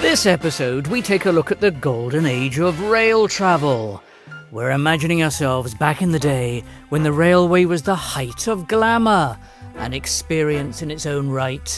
This episode, we take a look at the golden age of rail travel. We're imagining ourselves back in the day when the railway was the height of glamour, an experience in its own right,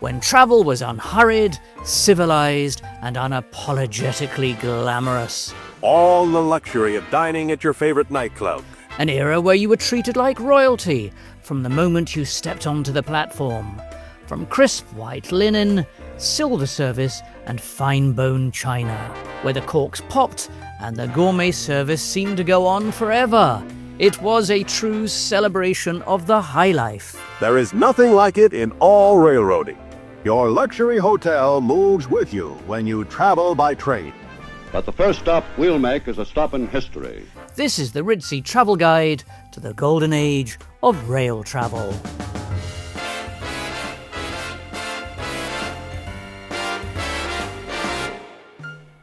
when travel was unhurried, civilized, and unapologetically glamorous. All the luxury of dining at your favorite nightclub. An era where you were treated like royalty from the moment you stepped onto the platform. From crisp white linen, silver service, and fine bone china, where the corks popped and the gourmet service seemed to go on forever. It was a true celebration of the high life. There is nothing like it in all railroading. Your luxury hotel moves with you when you travel by train. But the first stop we'll make is a stop in history. This is the Ritzy travel guide to the golden age of rail travel.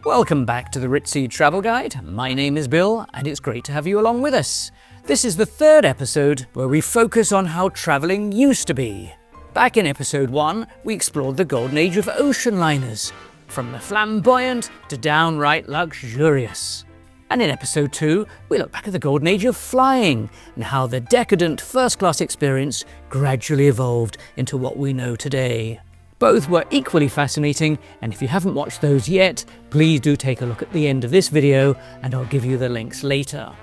Welcome back to the Ritzy Travel Guide. My name is Bill, and it's great to have you along with us. This is the third episode where we focus on how travelling used to be. Back in episode 1, we explored the golden age of ocean liners, from the flamboyant to downright luxurious. And in episode 2, we look back at the golden age of flying and how the decadent first-class experience gradually evolved into what we know today. Both were equally fascinating, and if you haven't watched those yet, please do take a look at the end of this video and I'll give you the links later.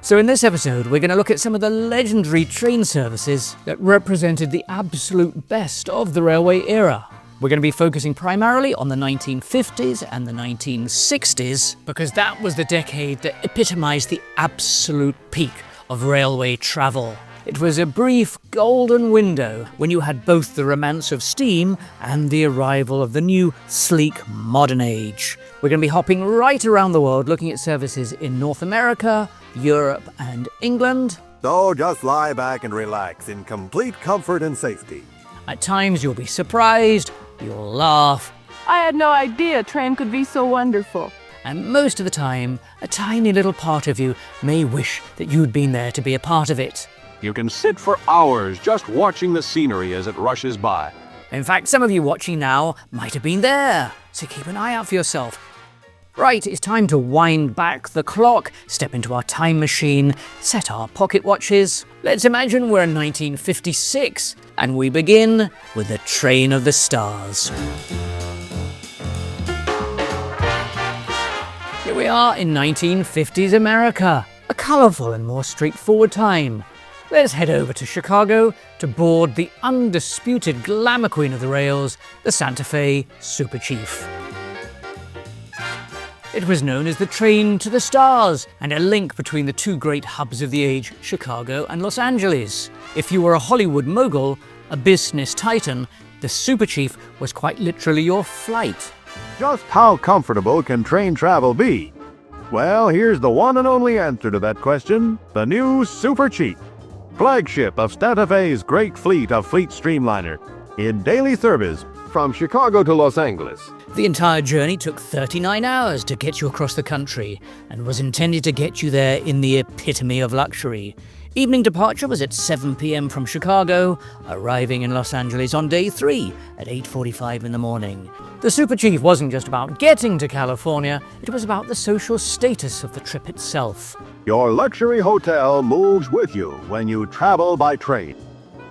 So in this episode, we're going to look at some of the legendary train services that represented the absolute best of the railway era. We're going to be focusing primarily on the 1950s and the 1960s, because that was the decade that epitomized the absolute peak of railway travel. It was a brief golden window when you had both the romance of steam and the arrival of the new, sleek, modern age. We're going to be hopping right around the world looking at services in North America, Europe and England. So just lie back and relax in complete comfort and safety. At times you'll be surprised, you'll laugh, I had no idea a train could be so wonderful. and most of the time, a tiny little part of you may wish that you'd been there to be a part of it. You can sit for hours just watching the scenery as it rushes by. In fact, some of you watching now might have been there, so keep an eye out for yourself. Right, it's time to wind back the clock, step into our time machine, set our pocket watches. Let's imagine we're in 1956, and we begin with the Train of the Stars. Here we are in 1950s America, a colourful and more straightforward time. Let's head over to Chicago to board the undisputed glamour queen of the rails, the Santa Fe Super Chief. It was known as the Train to the Stars, and a link between the two great hubs of the age, Chicago and Los Angeles. If you were a Hollywood mogul, a business titan, the Super Chief was quite literally your flight. Just how comfortable can train travel be? Well, here's the one and only answer to that question: the new Super Chief, flagship of Santa Fe's great fleet of Fleet Streamliner, in daily service from Chicago to Los Angeles. The entire journey took 39 hours to get you across the country and was intended to get you there in the epitome of luxury. Evening departure was at 7 p.m. from Chicago, arriving in Los Angeles on day 3 at 8:45 in the morning. The Super Chief wasn't just about getting to California, it was about the social status of the trip itself. Your luxury hotel moves with you when you travel by train.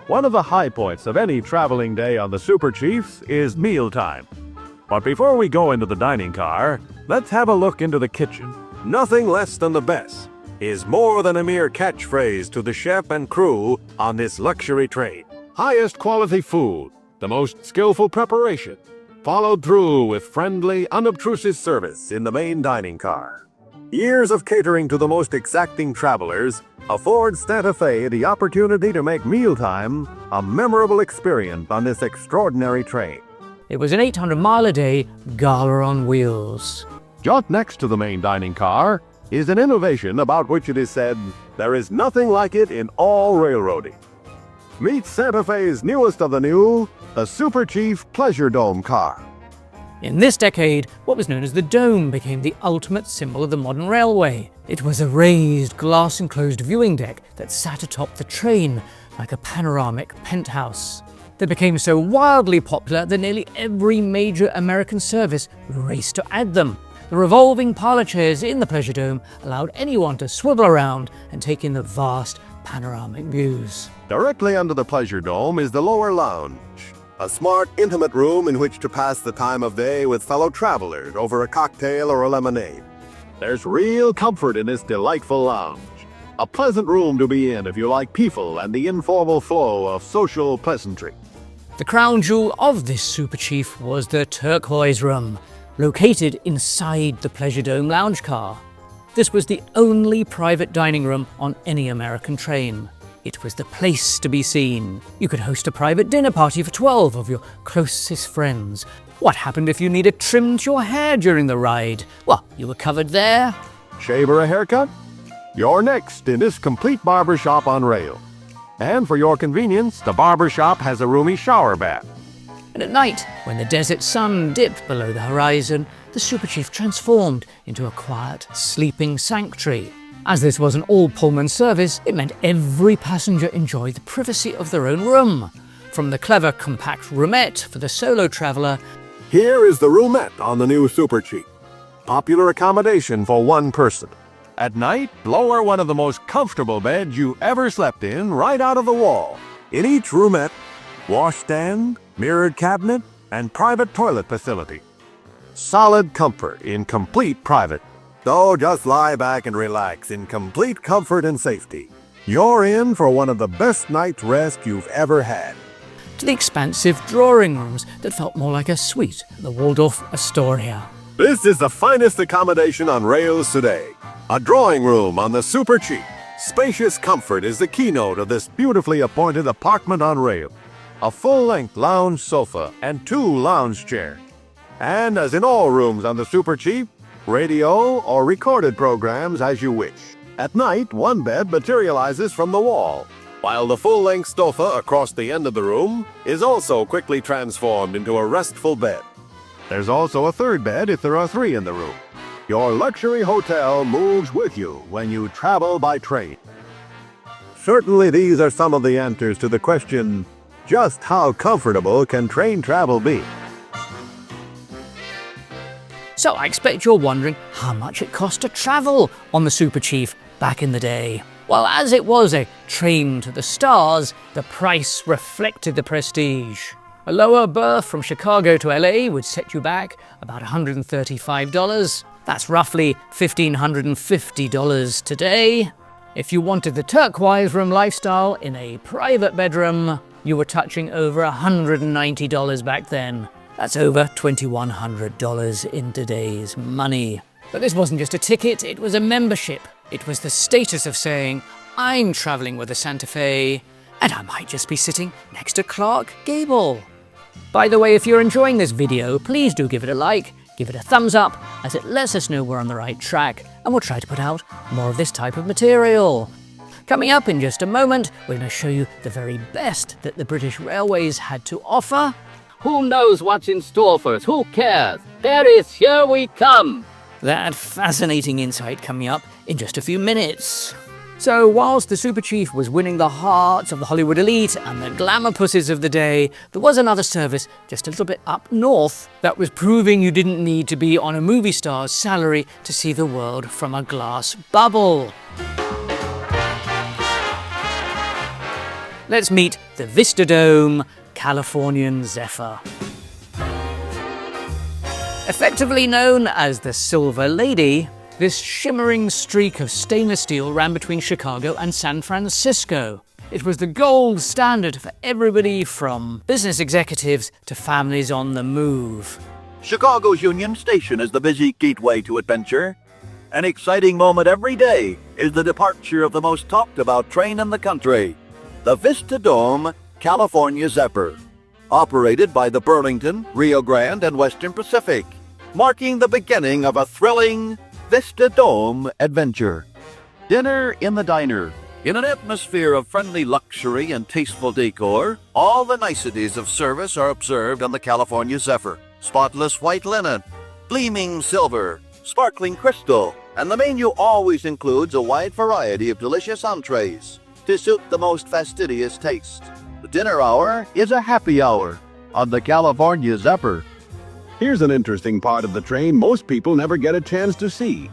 One of the high points of any traveling day on the Super Chief is mealtime. But before we go into the dining car, let's have a look into the kitchen. Nothing less than the best is more than a mere catchphrase to the chef and crew on this luxury train. Highest quality food, the most skillful preparation, followed through with friendly, unobtrusive service in the main dining car. Years of catering to the most exacting travelers afford Santa Fe the opportunity to make mealtime a memorable experience on this extraordinary train. It was an 800-mile-a-day gala on wheels. Just next to the main dining car is an innovation about which it is said there is nothing like it in all railroading. Meet Santa Fe's newest of the new, the Super Chief Pleasure Dome car. In this decade, what was known as the Dome became the ultimate symbol of the modern railway. It was a raised, glass-enclosed viewing deck that sat atop the train like a panoramic penthouse. They became so wildly popular that nearly every major American service raced to add them. The revolving parlor chairs in the Pleasure Dome allowed anyone to swivel around and take in the vast panoramic views. Directly under the Pleasure Dome is the lower lounge, a smart, intimate room in which to pass the time of day with fellow travelers over a cocktail or a lemonade. There's real comfort in this delightful lounge. A pleasant room to be in if you like people and the informal flow of social pleasantry. The crown jewel of this Super Chief was the turquoise room, located inside the Pleasure Dome lounge car. This was the only private dining room on any American train. It was the place to be seen. You could host a private dinner party for 12 of your closest friends. What happened if you needed trimmed your hair during the ride? Well, you were covered there. Shave or a haircut? You're next in this complete barbershop on rail. And for your convenience, the barbershop has a roomy shower bath. And at night, when the desert sun dipped below the horizon, the Super Chief transformed into a quiet, sleeping sanctuary. As this was an all-Pullman service, it meant every passenger enjoyed the privacy of their own room. From the clever compact roomette for the solo traveler. Here is the roomette on the new Super Chief. Popular accommodation for one person. At night, lower one of the most comfortable beds you ever slept in right out of the wall. In each roomette, washstand, mirrored cabinet, and private toilet facility. Solid comfort in complete private. So just lie back and relax in complete comfort and safety. You're in for one of the best night's rest you've ever had. To the expansive drawing rooms that felt more like a suite at the Waldorf Astoria. This is the finest accommodation on rails today. A drawing room on the Super Chief. Spacious comfort is the keynote of this beautifully appointed apartment on rail. A full-length lounge sofa and 2 lounge chairs. And as in all rooms on the Super Chief, radio or recorded programs as you wish. At night, one bed materializes from the wall, while the full-length sofa across the end of the room is also quickly transformed into a restful bed. There's also a third bed if there are 3 in the room. Your luxury hotel moves with you when you travel by train. Certainly these are some of the answers to the question, just how comfortable can train travel be? So I expect you're wondering how much it cost to travel on the Super Chief back in the day. Well, as it was a train to the stars, the price reflected the prestige. A lower berth from Chicago to LA would set you back about $135. That's roughly $1,550 today. If you wanted the turquoise room lifestyle in a private bedroom, you were touching over $190 back then. That's over $2,100 in today's money. But this wasn't just a ticket, it was a membership. It was the status of saying, I'm traveling with a Santa Fe, and I might just be sitting next to Clark Gable. By the way, if you're enjoying this video, please do give it a like, give it a thumbs up, as it lets us know we're on the right track, and we'll try to put out more of this type of material. Coming up in just a moment, we're going to show you the very best that the British Railways had to offer. Who knows what's in store for us? Who cares? There is, here we come! That fascinating insight coming up in just a few minutes. So whilst the Super Chief was winning the hearts of the Hollywood elite and the glamour pussies of the day, there was another service just a little bit up north that was proving you didn't need to be on a movie star's salary to see the world from a glass bubble. Let's meet the Vista Dome Californian Zephyr. Effectively known as the Silver Lady, this shimmering streak of stainless steel ran between Chicago and San Francisco. It was the gold standard for everybody from business executives to families on the move. Chicago's Union Station is the busy gateway to adventure. An exciting moment every day is the departure of the most talked about train in the country, the Vista Dome California Zephyr, operated by the Burlington, Rio Grande, and Western Pacific, marking the beginning of a thrilling Vista Dome adventure. Dinner in the diner. In an atmosphere of friendly luxury and tasteful decor, all the niceties of service are observed on the California Zephyr. Spotless white linen, gleaming silver, sparkling crystal, and the menu always includes a wide variety of delicious entrees to suit the most fastidious taste. The dinner hour is a happy hour on the California Zephyr. Here's an interesting part of the train most people never get a chance to see.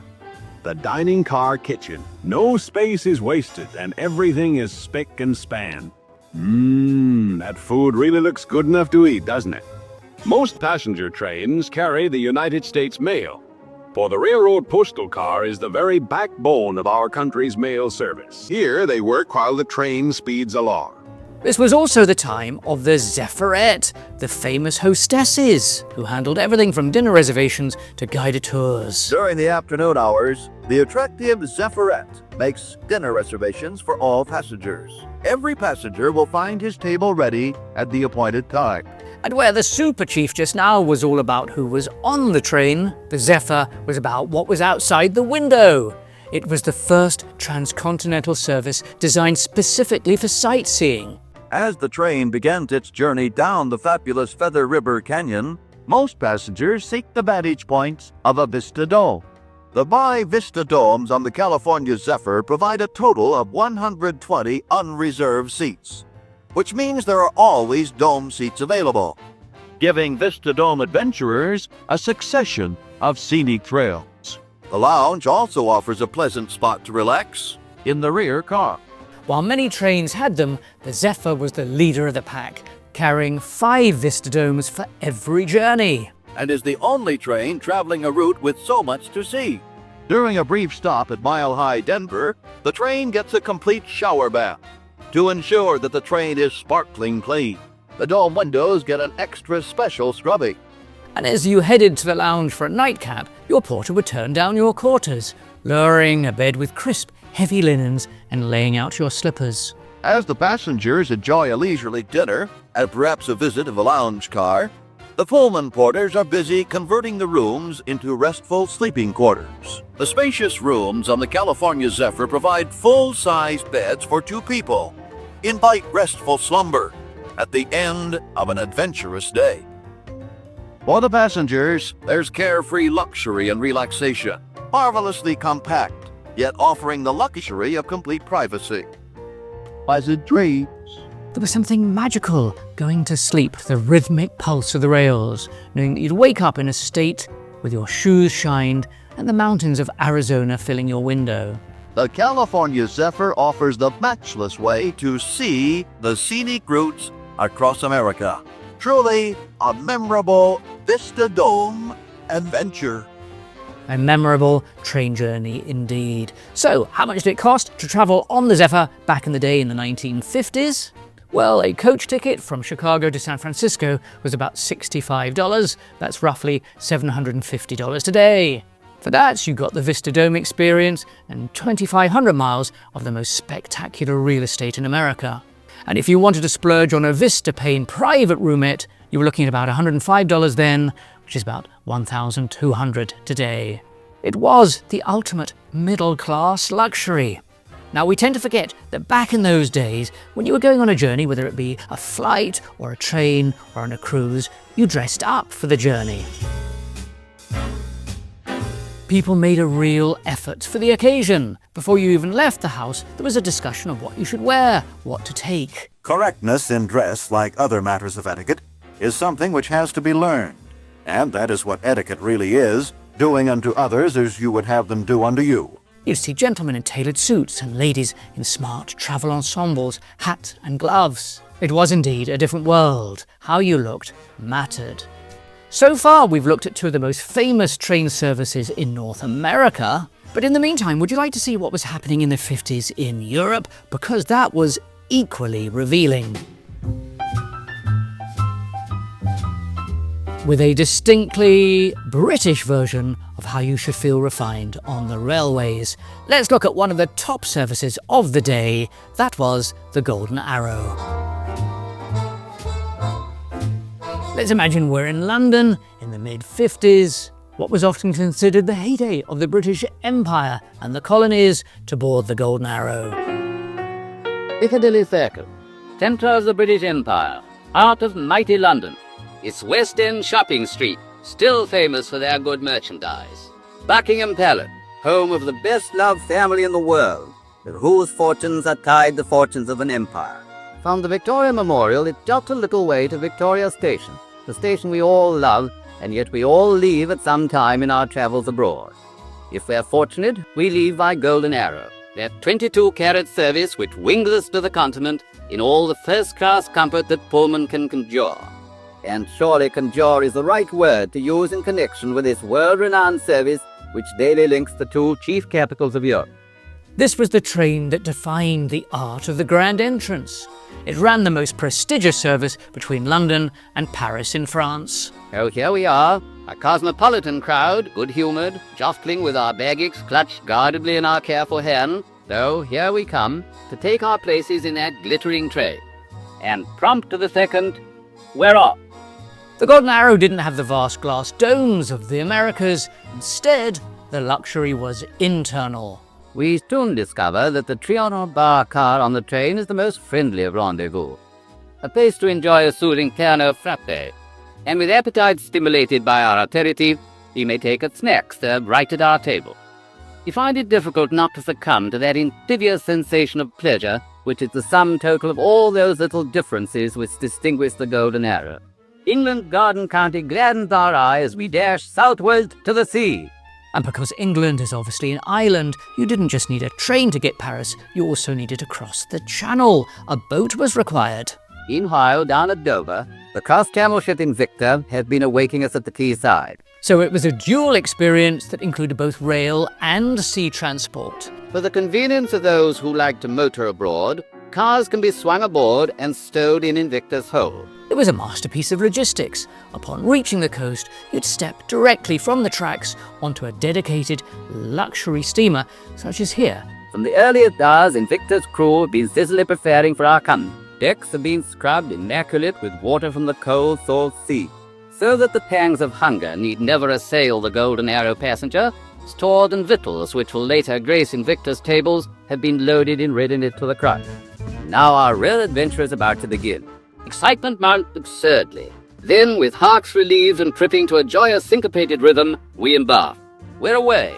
The dining car kitchen. No space is wasted and everything is spick and span. That food really looks good enough to eat, doesn't it? Most passenger trains carry the United States mail. For the railroad postal car is the very backbone of our country's mail service. Here they work while the train speeds along. This was also the time of the Zephyrette, the famous hostesses, who handled everything from dinner reservations to guided tours. During the afternoon hours, the attractive Zephyrette makes dinner reservations for all passengers. Every passenger will find his table ready at the appointed time. And where the Super Chief just now was all about who was on the train, the Zephyr was about what was outside the window. It was the first transcontinental service designed specifically for sightseeing. As the train begins its journey down the fabulous Feather River Canyon, most passengers seek the vantage points of a vista dome. The Vista domes on the California Zephyr provide a total of 120 unreserved seats, which means there are always dome seats available, giving Vista Dome adventurers a succession of scenic trails. The lounge also offers a pleasant spot to relax in the rear car. While many trains had them, the Zephyr was the leader of the pack, carrying 5 Vista Domes for every journey. And is the only train traveling a route with so much to see. During a brief stop at Mile High, Denver, the train gets a complete shower bath to ensure that the train is sparkling clean. The dome windows get an extra special scrubbing. And as you headed to the lounge for a nightcap, your porter would turn down your quarters, lowering a bed with crisp, heavy linens and laying out your slippers. As the passengers enjoy a leisurely dinner and perhaps a visit of a lounge car, the Pullman porters are busy converting the rooms into restful sleeping quarters. The spacious rooms on the California Zephyr provide full-sized beds for 2 people. Invite restful slumber at the end of an adventurous day. For the passengers, there's carefree luxury and relaxation, marvelously compact, yet offering the luxury of complete privacy. Pleasant dreams. There was something magical going to sleep to the rhythmic pulse of the rails, knowing that you'd wake up in a state with your shoes shined and the mountains of Arizona filling your window. The California Zephyr offers the matchless way to see the scenic routes across America. Truly a memorable Vista Dome adventure. A memorable train journey indeed. So, how much did it cost to travel on the Zephyr back in the day in the 1950s? Well, a coach ticket from Chicago to San Francisco was about $65. That's roughly $750 today. For that, you got the Vista Dome experience and 2,500 miles of the most spectacular real estate in America. And if you wanted to splurge on a Vista Pane private roomette, you were looking at about $105 then, which is about $1,200 today. It was the ultimate middle-class luxury. Now, we tend to forget that back in those days, when you were going on a journey, whether it be a flight or a train or on a cruise, you dressed up for the journey. People made a real effort for the occasion. Before you even left the house, there was a discussion of what you should wear, what to take. Correctness in dress, like other matters of etiquette, is something which has to be learned. And that is what etiquette really is, doing unto others as you would have them do unto you. You'd see gentlemen in tailored suits and ladies in smart travel ensembles, hat and gloves. It was indeed a different world. How you looked mattered. So far, we've looked at 2 of the most famous train services in North America. But in the meantime, would you like to see what was happening in the 50s in Europe? Because that was equally revealing. With a distinctly British version of how you should feel refined on the railways. Let's look at one of the top services of the day. That was the Golden Arrow. Let's imagine we're in London in the mid-50s, what was often considered the heyday of the British Empire and the colonies, to board the Golden Arrow. Piccadilly Circus, centre of the British Empire, heart of mighty London. Its West End shopping street, still famous for their good merchandise. Buckingham Palace, home of the best-loved family in the world, with whose fortunes are tied the fortunes of an empire. From the Victoria Memorial, it's just a little way to Victoria Station, the station we all love, and yet we all leave at some time in our travels abroad. If we're fortunate, we leave by Golden Arrow, that 22-carriage service which wings us to the continent in all the first-class comfort that Pullman can conjure. And surely conjure is the right word to use in connection with this world-renowned service which daily links the two chief capitals of Europe. This was the train that defined the art of the Grand Entrance. It ran the most prestigious service between London and Paris in France. Oh, here we are, a cosmopolitan crowd, good-humoured, jostling with our baggage clutched guardedly in our careful hand. So here we come to take our places in that glittering train. And prompt to the second, we're off. The Golden Arrow didn't have the vast glass domes of the Americas. Instead, the luxury was internal. We soon discover that the Trianon bar car on the train is the most friendly of rendezvous. A place to enjoy a soothing piano frappe. And with appetite stimulated by our aperitif, we may take a snack served right at our table. We find it difficult not to succumb to that insidious sensation of pleasure which is the sum total of all those little differences which distinguish the Golden Arrow. England's Garden County gladdens our eye as we dash southward to the sea. And because England is obviously an island, you didn't just need a train to get Paris, you also needed to cross the Channel. A boat was required. Meanwhile, down at Dover, the cross-channel ship Invicta had been awaiting us at the quayside. So it was a dual experience that included both rail and sea transport. For the convenience of those who like to motor abroad, cars can be swung aboard and stowed in Invicta's hold. It was a masterpiece of logistics. Upon reaching the coast, you'd step directly from the tracks onto a dedicated luxury steamer, such as here. From the earliest hours, Invicta's crew have been sizzling preparing for our coming. Decks have been scrubbed immaculate with water from the cold salt sea, so that the pangs of hunger need never assail the Golden Arrow passenger. Stored and victuals which will later grace Invicta's tables have been loaded in readiness to the crush. Now our real adventure is about to begin. Excitement mounts absurdly. Then, with hearts relieved and tripping to a joyous syncopated rhythm, we embark. We're away.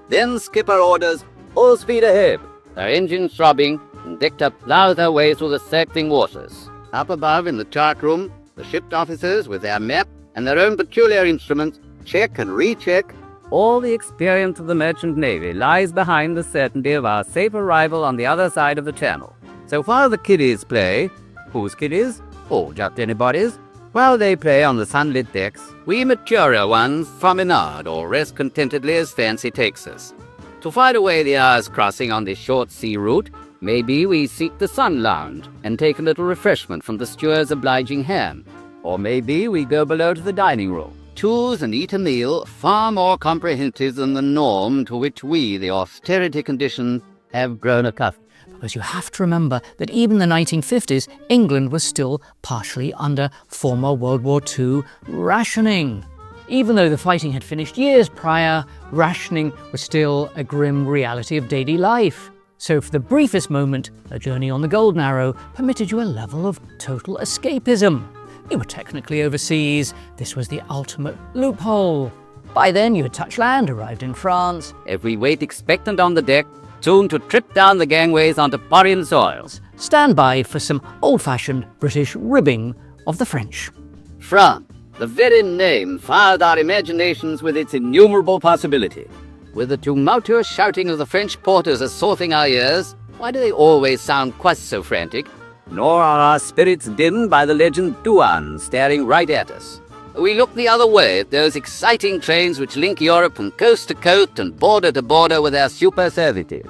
Then skipper orders, full speed ahead. Our engines throbbing, Invicta plows their way through the circling waters. Up above in the chart room, the ship officers, with their map and their own peculiar instruments, check and recheck. All the experience of the merchant navy lies behind the certainty of our safe arrival on the other side of the channel. So while the kiddies play, whose kiddies? Oh, just anybody's. While they play on the sunlit decks, we maturer ones promenade or rest contentedly as fancy takes us. To fight away the hours crossing on this short sea route, maybe we seek the sun lounge and take a little refreshment from the steward's obliging hand. Or maybe we go below to the dining room, choose and eat a meal far more comprehensive than the norm to which we, the austerity condition, have grown accustomed. Because you have to remember that even in the 1950s, England was still partially under former World War II rationing. Even though the fighting had finished years prior, rationing was still a grim reality of daily life. So for the briefest moment, a journey on the Golden Arrow permitted you a level of total escapism. You were technically overseas. This was the ultimate loophole. By then, you had touched land, arrived in France. Every wait expectant on the deck, soon to trip down the gangways onto foreign soils. Stand by for some old-fashioned British ribbing of the French. France, the very name fired our imaginations with its innumerable possibility. With the tumultuous shouting of the French porters assaulting our ears, why do they always sound quite so frantic? Nor are our spirits dimmed by the legend Douane staring right at us. We look the other way at those exciting trains which link Europe from coast to coast and border to border with our super servitude.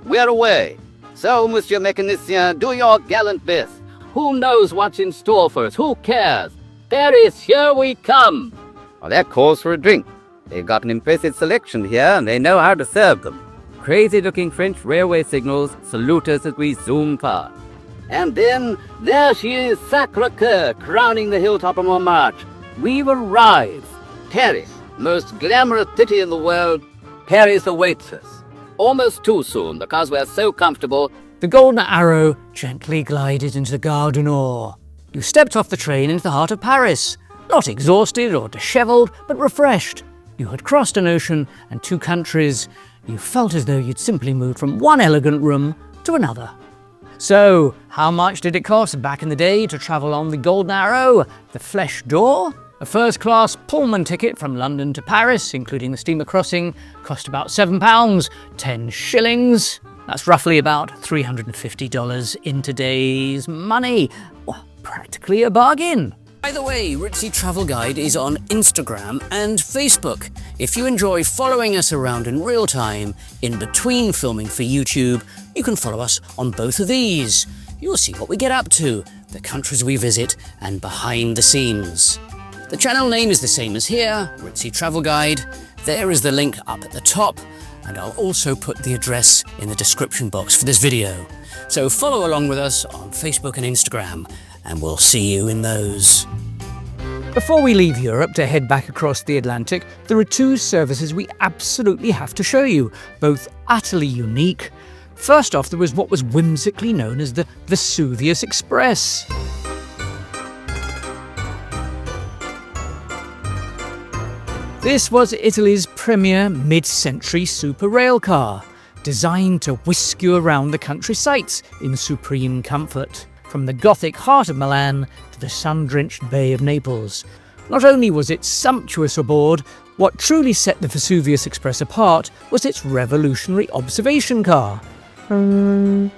We're away. So, Monsieur Mechanicien, do your gallant best. Who knows what's in store for us? Who cares? Paris, here we come! Well, that calls for a drink. They've got an impressive selection here, and they know how to serve them. Crazy-looking French railway signals salute us as we zoom past. And then, there she is, Sacre-Cœur, crowning the hilltop of Montmartre. We've arrived. Paris, most glamorous city in the world. Paris awaits us. Almost too soon, because we're so comfortable. The Golden Arrow gently glided into the Gare du Nord. You stepped off the train into the heart of Paris. Not exhausted or dishevelled, but refreshed. You had crossed an ocean and two countries. You felt as though you'd simply moved from one elegant room to another. So, how much did it cost back in the day to travel on the Golden Arrow, the Flesh d'Or? A first-class Pullman ticket from London to Paris, including the steamer crossing, cost about £7, 10 shillings. That's roughly about $350 in today's money. Well, practically a bargain. By the way, Ritzy Travel Guide is on Instagram and Facebook. If you enjoy following us around in real time, in between filming for YouTube, you can follow us on both of these. You'll see what we get up to, the countries we visit, and behind the scenes. The channel name is the same as here, Ritzy Travel Guide. There is the link up at the top, and I'll also put the address in the description box for this video. So follow along with us on Facebook and Instagram, and we'll see you in those. Before we leave Europe to head back across the Atlantic, there are two services we absolutely have to show you, both utterly unique. First off, there was what was whimsically known as the Vesuvius Express. This was Italy's premier mid-century super rail car, designed to whisk you around the country sights in supreme comfort, from the Gothic heart of Milan to the sun-drenched Bay of Naples. Not only was it sumptuous aboard, what truly set the Vesuvius Express apart was its revolutionary observation car,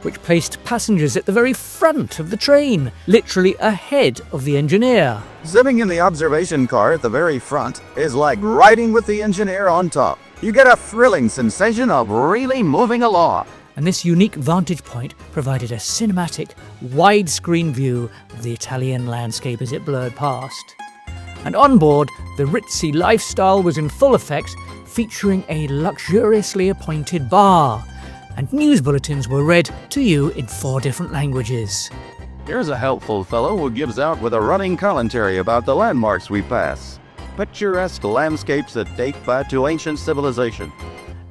which placed passengers at the very front of the train, literally ahead of the engineer. Sitting in the observation car at the very front is like riding with the engineer on top. You get a thrilling sensation of really moving along. And this unique vantage point provided a cinematic, widescreen view of the Italian landscape as it blurred past. And on board, the ritzy lifestyle was in full effect, featuring a luxuriously appointed bar, and news bulletins were read to you in 4 different languages. Here's a helpful fellow who gives out with a running commentary about the landmarks we pass. Picturesque landscapes that date back to ancient civilization.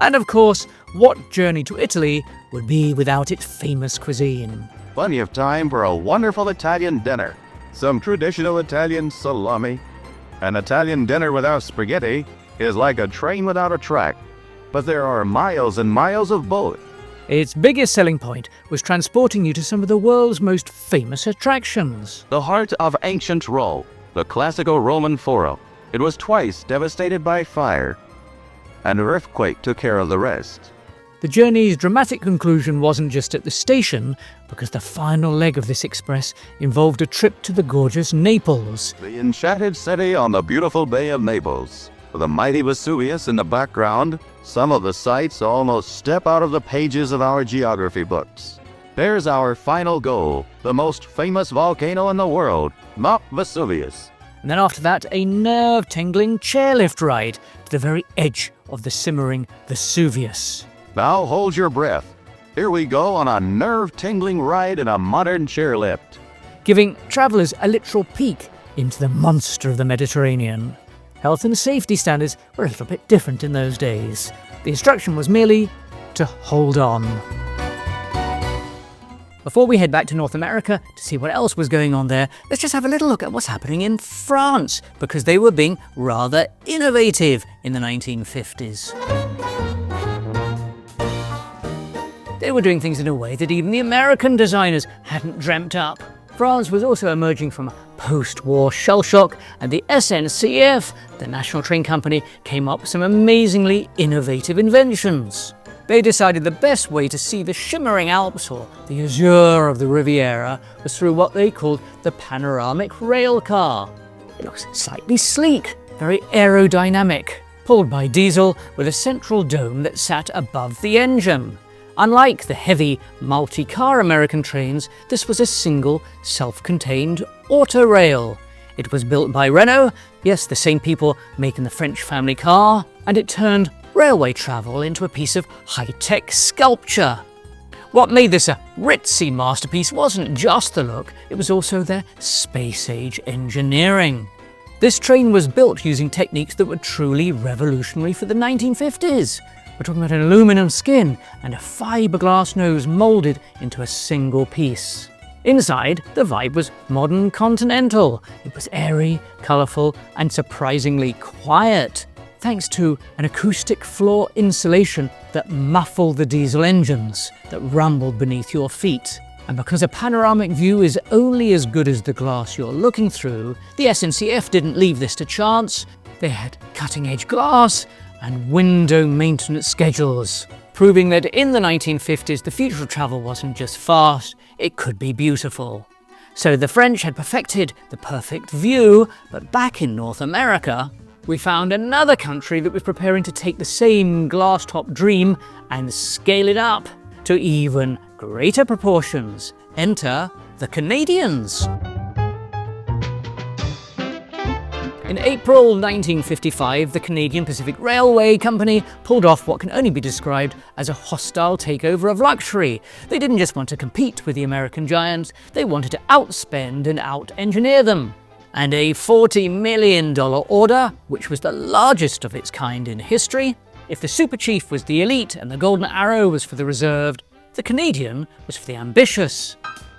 And of course, what journey to Italy would be without its famous cuisine? Plenty of time for a wonderful Italian dinner. Some traditional Italian salami. An Italian dinner without spaghetti is like a train without a track. But there are miles and miles of both. Its biggest selling point was transporting you to some of the world's most famous attractions. The heart of ancient Rome, the classical Roman Forum. It was twice devastated by fire. An earthquake took care of the rest. The journey's dramatic conclusion wasn't just at the station, because the final leg of this express involved a trip to the gorgeous Naples. The enchanted city on the beautiful Bay of Naples. With the mighty Vesuvius in the background, some of the sights almost step out of the pages of our geography books. There's our final goal, the most famous volcano in the world, Mount Vesuvius. And then after that, a nerve-tingling chairlift ride to the very edge of the simmering Vesuvius. Now hold your breath. Here we go on a nerve-tingling ride in a modern chairlift, giving travellers a literal peek into the monster of the Mediterranean. Health and safety standards were a little bit different in those days. The instruction was merely to hold on. Before we head back to North America to see what else was going on there, let's just have a little look at what's happening in France, because they were being rather innovative in the 1950s. They were doing things in a way that even the American designers hadn't dreamt up. France was also emerging from post-war shell shock, and the SNCF, the National Train Company, came up with some amazingly innovative inventions. They decided the best way to see the shimmering Alps, or the azure of the Riviera, was through what they called the panoramic rail car. It looks slightly sleek, very aerodynamic, pulled by diesel with a central dome that sat above the engine. Unlike the heavy, multi-car American trains, this was a single, self-contained autorail. It was built by Renault, yes, the same people making the French family car, and it turned railway travel into a piece of high-tech sculpture. What made this a ritzy masterpiece wasn't just the look, it was also their space-age engineering. This train was built using techniques that were truly revolutionary for the 1950s. We're talking about an aluminum skin and a fiberglass nose moulded into a single piece. Inside, the vibe was modern continental. It was airy, colourful, and surprisingly quiet, thanks to an acoustic floor insulation that muffled the diesel engines that rumbled beneath your feet. And because a panoramic view is only as good as the glass you're looking through, the SNCF didn't leave this to chance. They had cutting-edge glass and window maintenance schedules, proving that in the 1950s the future of travel wasn't just fast, it could be beautiful. So the French had perfected the perfect view, but back in North America, we found another country that was preparing to take the same glass-top dream and scale it up to even greater proportions. Enter the Canadians. In April 1955, the Canadian Pacific Railway Company pulled off what can only be described as a hostile takeover of luxury. They didn't just want to compete with the American giants, they wanted to outspend and out-engineer them. And a $40 million order, which was the largest of its kind in history. If the Super Chief was the elite and the Golden Arrow was for the reserved, the Canadian was for the ambitious.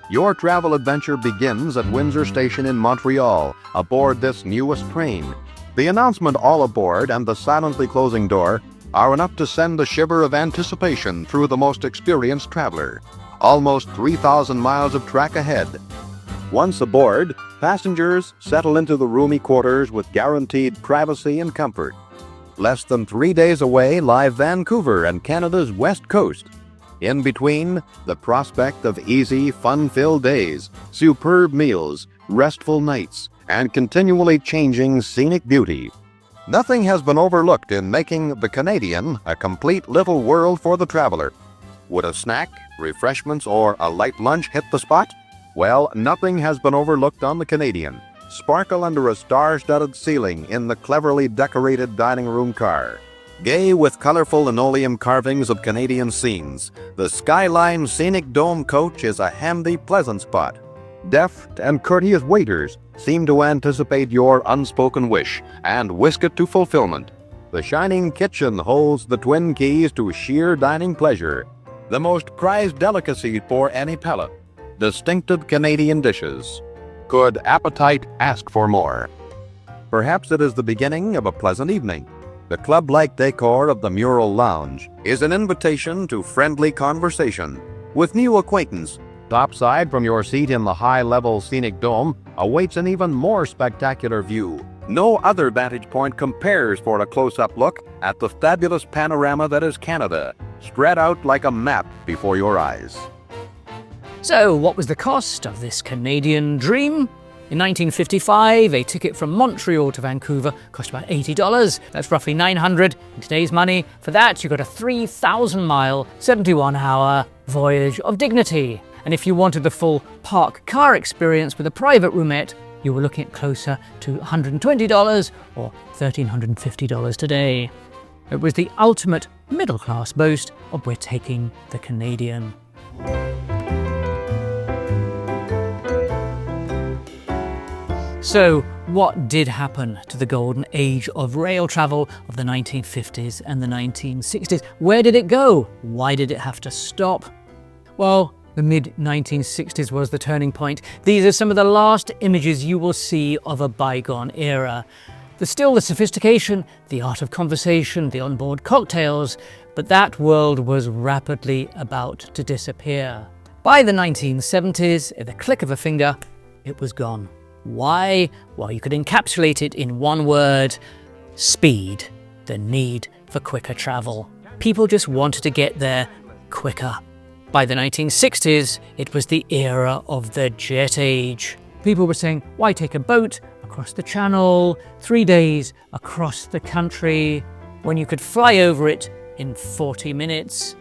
Your travel adventure begins at Windsor Station in Montreal, aboard this newest train. The announcement "all aboard" and the silently closing door are enough to send a shiver of anticipation through the most experienced traveler. Almost 3,000 miles of track ahead. Once aboard, passengers settle into the roomy quarters with guaranteed privacy and comfort. Less than 3 days away lie Vancouver and Canada's west coast. In between, the prospect of easy, fun-filled days, superb meals, restful nights, and continually changing scenic beauty. Nothing has been overlooked in making the Canadian a complete little world for the traveler. Would a snack, refreshments, or a light lunch hit the spot? Well, nothing has been overlooked on the Canadian. Sparkle under a star-studded ceiling in the cleverly decorated dining room car. Gay with colorful linoleum carvings of Canadian scenes, the Skyline Scenic Dome coach is a handy, pleasant spot. Deft and courteous waiters seem to anticipate your unspoken wish and whisk it to fulfillment. The shining kitchen holds the twin keys to sheer dining pleasure. The most prized delicacy for any palate. Distinctive Canadian dishes. Could appetite ask for more? Perhaps it is the beginning of a pleasant evening. The club-like decor of the Mural Lounge is an invitation to friendly conversation with new acquaintance. Topside from your seat in the high-level scenic dome awaits an even more spectacular view. No other vantage point compares for a close-up look at the fabulous panorama that is Canada, spread out like a map before your eyes. So, what was the cost of this Canadian dream? In 1955, a ticket from Montreal to Vancouver cost about $80. That's roughly $900 in today's money. For that, you got a 3,000-mile, 71-hour voyage of dignity. And if you wanted the full park car experience with a private roomette, you were looking at closer to $120 or $1,350 today. It was the ultimate middle-class boast of "we're taking the Canadian." So, what did happen to the golden age of rail travel of the 1950s and the 1960s? Where did it go? Why did it have to stop? Well, the mid-1960s was the turning point. These are some of the last images you will see of a bygone era. There's still the sophistication, the art of conversation, the onboard cocktails, but that world was rapidly about to disappear. By the 1970s, at the click of a finger, it was gone. Why? Well, you could encapsulate it in one word: speed. The need for quicker travel. People just wanted to get there quicker. By the 1960s, it was the era of the jet age. People were saying, why take a boat across the channel, 3 days across the country, when you could fly over it in 40 minutes?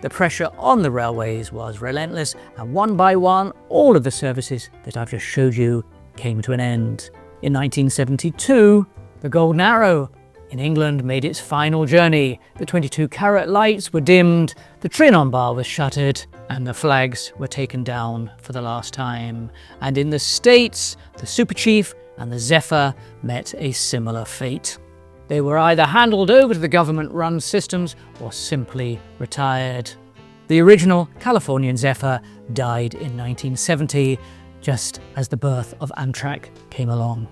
The pressure on the railways was relentless, and one by one, all of the services that I've just showed you came to an end. In 1972, the Golden Arrow in England made its final journey. The 22-carat lights were dimmed, the Trianon bar was shuttered, and the flags were taken down for the last time. And in the States, the Super Chief and the Zephyr met a similar fate. They were either handed over to the government-run systems or simply retired. The original Californian Zephyr died in 1970, just as the birth of Amtrak came along.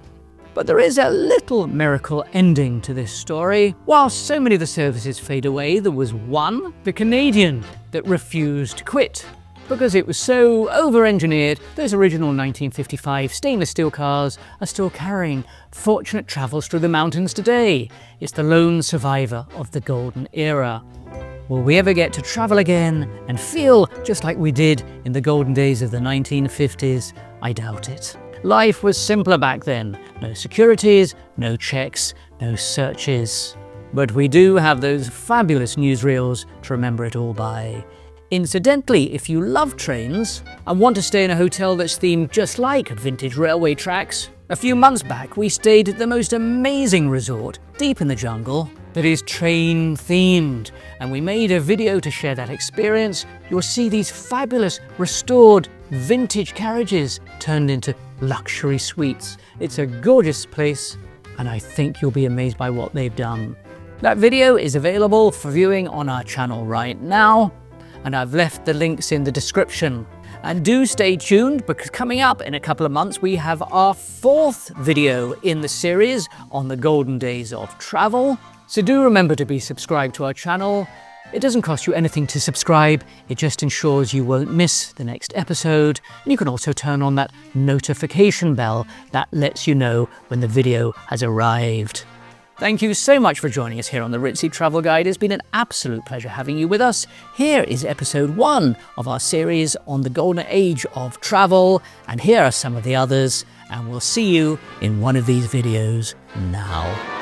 But there is a little miracle ending to this story. While so many of the services fade away, there was one, the Canadian, that refused to quit. Because it was so over-engineered, those original 1955 stainless steel cars are still carrying fortunate travels through the mountains today. It's the lone survivor of the golden era. Will we ever get to travel again and feel just like we did in the golden days of the 1950s? I doubt it. Life was simpler back then. No securities, no checks, no searches. But we do have those fabulous newsreels to remember it all by. Incidentally, if you love trains and want to stay in a hotel that's themed just like vintage railway tracks, a few months back we stayed at the most amazing resort deep in the jungle that is train themed, and we made a video to share that experience. You'll see these fabulous restored vintage carriages turned into luxury suites. It's a gorgeous place, and I think you'll be amazed by what they've done. That video is available for viewing on our channel right now, and I've left the links in the description. And do stay tuned, because coming up in a couple of months we have our 4th video in the series on the golden days of travel. So do remember to be subscribed to our channel. It doesn't cost you anything to subscribe, it just ensures you won't miss the next episode. And you can also turn on that notification bell that lets you know when the video has arrived. Thank you so much for joining us here on the Ritzy Travel Guide. It's been an absolute pleasure having you with us. Here is episode 1 of our series on the golden age of travel, and here are some of the others, and we'll see you in one of these videos now.